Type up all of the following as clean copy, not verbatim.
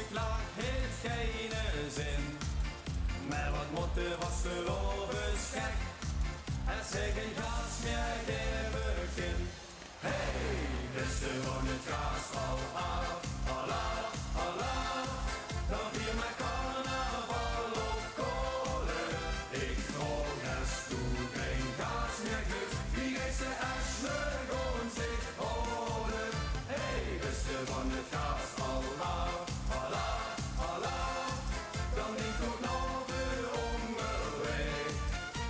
de klaar heeft geen zin. Maar wat motten was de lovens gek. Het zeggen gaas meer geen begin. Hey, beste van het gaas al af, al af, al af. Dan vier mijn carnaval op kolen. Ik vroeg eens toe geen gaas meer goed. Wie geeft ze echt gewoon zich holen. Hey, beste van het gaas al af, al af, al af. Dan denk ik ook nog weer om me heen.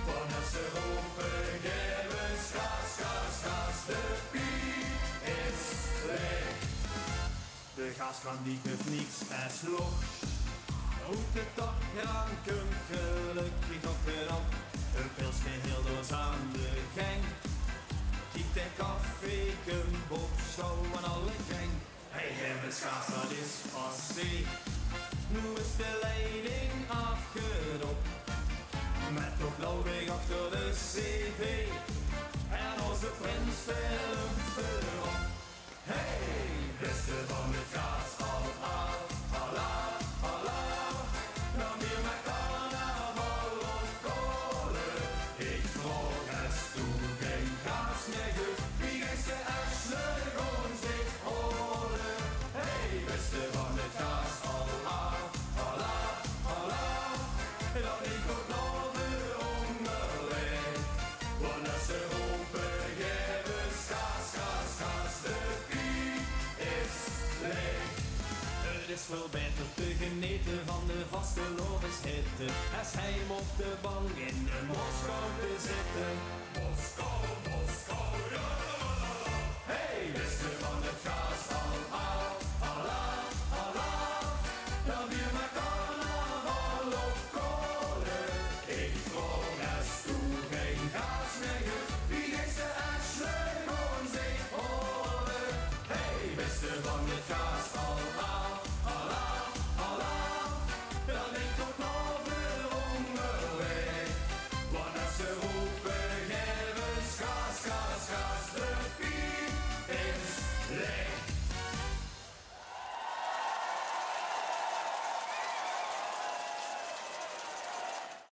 Want als ze roepen geven gaas, gaas, gaas. De piep is leeg. De gaaskraan die geeft niets en sloeg. Hoe het toch ranken, gelukkig nog erop. Een pilsje heel doos aan de gang. Kiek de koffie, een boekschouw en alle gang. Hey, hebben schaas, dat is passé. Nu is de leiding afgeropt. Met toch Lodewijk achter de cv. En onze prins filmt erop. Hey, beste van het gaas